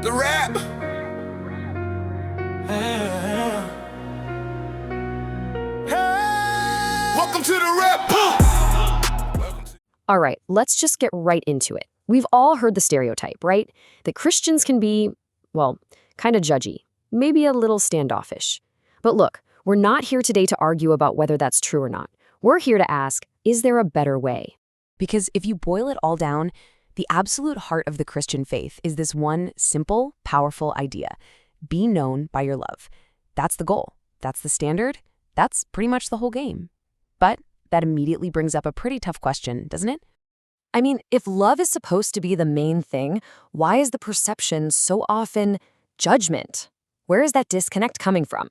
The rap. Welcome to the rap. All right, let's just get right into it. We've all heard the stereotype, right? That Christians can be, well, kind of judgy, maybe a little standoffish. But look, we're not here today to argue about whether that's true or not. We're here to ask, is there a better way? Because if you boil it all down, the absolute heart of the Christian faith is this one simple, powerful idea. Be known by your love. That's the goal. That's the standard. That's pretty much the whole game. But that immediately brings up a pretty tough question, doesn't it? I mean, if love is supposed to be the main thing, why is the perception so often judgment? Where is that disconnect coming from?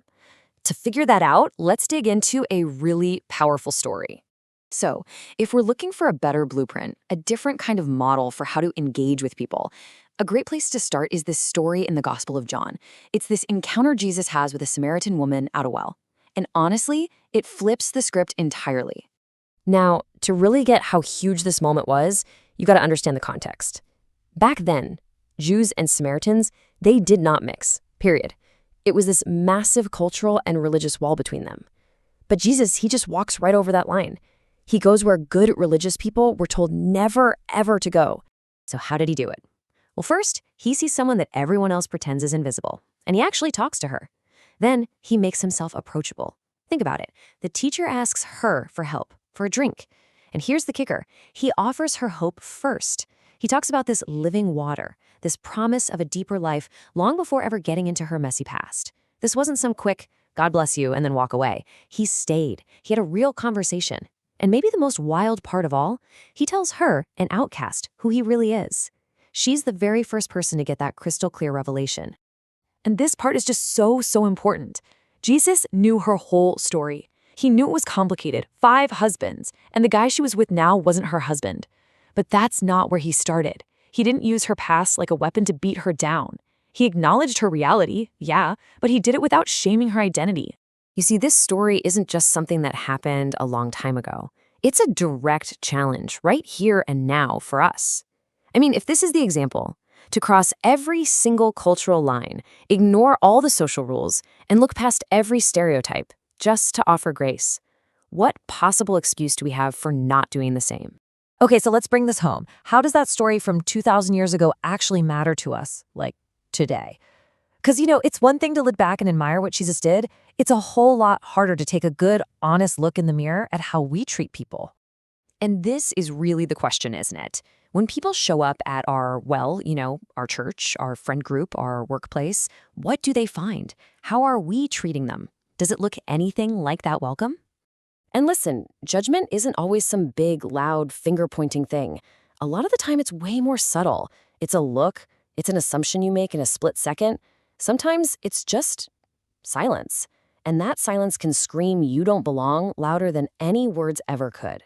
To figure that out, let's dig into a really powerful story. So, if we're looking for a better blueprint, a different kind of model for how to engage with people, a great place to start is this story in the Gospel of John. It's this encounter Jesus has with a Samaritan woman at a well. And honestly, it flips the script entirely. Now, to really get how huge this moment was, you got to understand the context. Back then, Jews and Samaritans, they did not mix, period. It was this massive cultural and religious wall between them. But Jesus, he just walks right over that line. He goes where good religious people were told never, ever to go. So how did he do it? Well, first, he sees someone that everyone else pretends is invisible, and he actually talks to her. Then he makes himself approachable. Think about it. The teacher asks her for help, for a drink. And here's the kicker. He offers her hope first. He talks about this living water, this promise of a deeper life long before ever getting into her messy past. This wasn't some quick, God bless you, and then walk away. He stayed. He had a real conversation. And maybe the most wild part of all, he tells her, an outcast, who he really is. She's the very first person to get that crystal clear revelation. And this part is just so important. Jesus knew her whole story. He knew it was complicated, 5 husbands, and the guy she was with now wasn't her husband. But that's not where he started. He didn't use her past like a weapon to beat her down. He acknowledged her reality, yeah, but he did it without shaming her identity. You see, this story isn't just something that happened a long time ago. It's a direct challenge right here and now for us. I mean, if this is the example, to cross every single cultural line, ignore all the social rules, and look past every stereotype just to offer grace, what possible excuse do we have for not doing the same? Okay, so let's bring this home. How does that story from 2,000 years ago actually matter to us, like today? Because, it's one thing to look back and admire what Jesus did. It's a whole lot harder to take a good, honest look in the mirror at how we treat people. And this is really the question, isn't it? When people show up at our church, our friend group, our workplace, what do they find? How are we treating them? Does it look anything like that welcome? And listen, judgment isn't always some big, loud, finger-pointing thing. A lot of the time, it's way more subtle. It's a look. It's an assumption you make in a split second. Sometimes it's just silence. And that silence can scream you don't belong louder than any words ever could.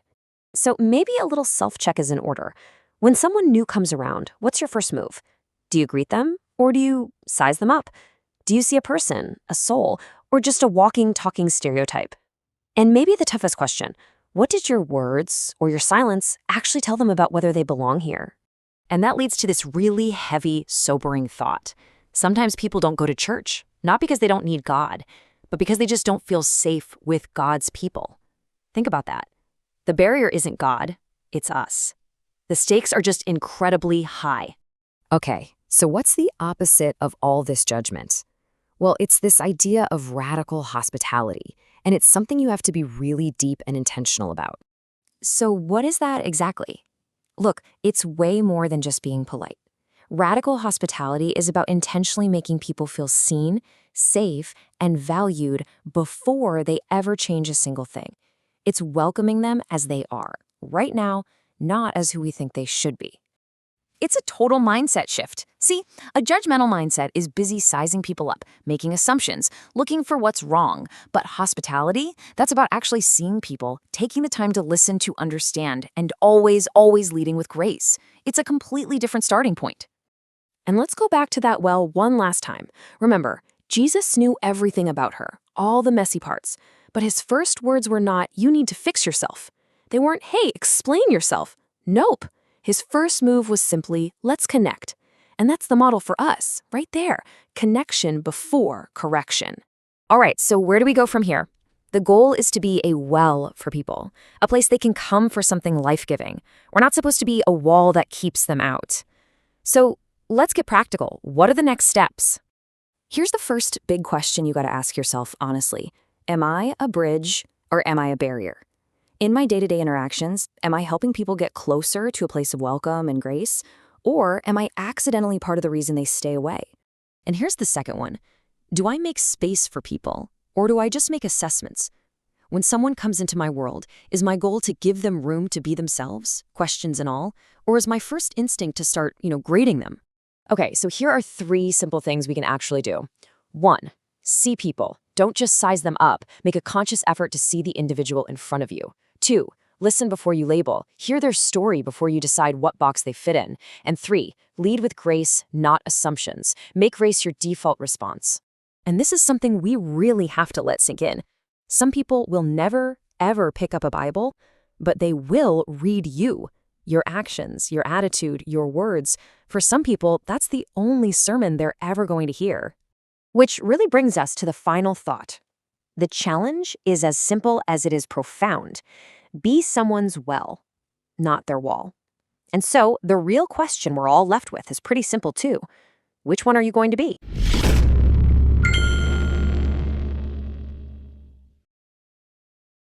So maybe a little self-check is in order. When someone new comes around, what's your first move? Do you greet them? Or do you size them up? Do you see a person, a soul, or just a walking, talking stereotype? And maybe the toughest question, what did your words or your silence actually tell them about whether they belong here? And that leads to this really heavy, sobering thought. Sometimes people don't go to church, not because they don't need God, but because they just don't feel safe with God's people. Think about that. The barrier isn't God, it's us. The stakes are just incredibly high. Okay, so what's the opposite of all this judgment? Well, it's this idea of radical hospitality, and it's something you have to be really deep and intentional about. So what is that exactly? Look, it's way more than just being polite. Radical hospitality is about intentionally making people feel seen, safe, and valued before they ever change a single thing. It's welcoming them as they are, right now, not as who we think they should be. It's a total mindset shift. See, a judgmental mindset is busy sizing people up, making assumptions, looking for what's wrong. But hospitality, that's about actually seeing people, taking the time to listen to understand, and always leading with grace. It's a completely different starting point. And let's go back to that well one last time. Remember, Jesus knew everything about her, all the messy parts. But his first words were not, you need to fix yourself. They weren't, hey, explain yourself. Nope. His first move was simply, let's connect. And that's the model for us, right there. Connection before correction. All right, so where do we go from here? The goal is to be a well for people, a place they can come for something life-giving. We're not supposed to be a wall that keeps them out. So let's get practical. What are the next steps? Here's the first big question you got to ask yourself, honestly. Am I a bridge or am I a barrier? In my day-to-day interactions, am I helping people get closer to a place of welcome and grace? Or am I accidentally part of the reason they stay away? And here's the second one. Do I make space for people? Or do I just make assessments? When someone comes into my world, is my goal to give them room to be themselves, questions and all? Or is my first instinct to start, grading them? Okay, so here are 3 simple things we can actually do. 1, see people. Don't just size them up. Make a conscious effort to see the individual in front of you. 2, listen before you label. Hear their story before you decide what box they fit in. And 3, lead with grace, not assumptions. Make grace your default response. And this is something we really have to let sink in. Some people will never, ever pick up a Bible, but they will read you, your actions, your attitude, your words. For some people, that's the only sermon they're ever going to hear. Which really brings us to the final thought. The challenge is as simple as it is profound. Be someone's well, not their wall. And so the real question we're all left with is pretty simple too. Which one are you going to be?